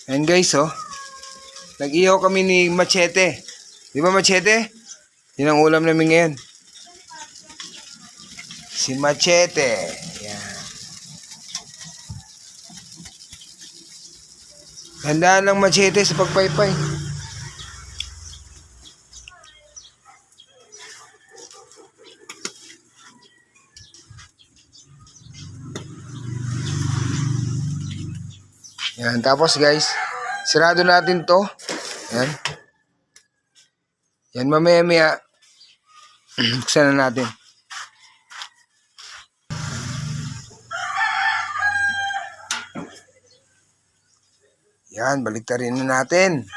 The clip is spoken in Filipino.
Ayan guys, oh. Nag-ihaw kami ni Machete. Di ba Machete? Yun ang ulam namin ngayon. Si Machete. Ayan. Handaan lang Machete sa pagpaypay. Yan, tapos guys, sirado natin to. Yan. Yan, mamaya-maya. Buksan na natin. Yan, baliktarin na natin.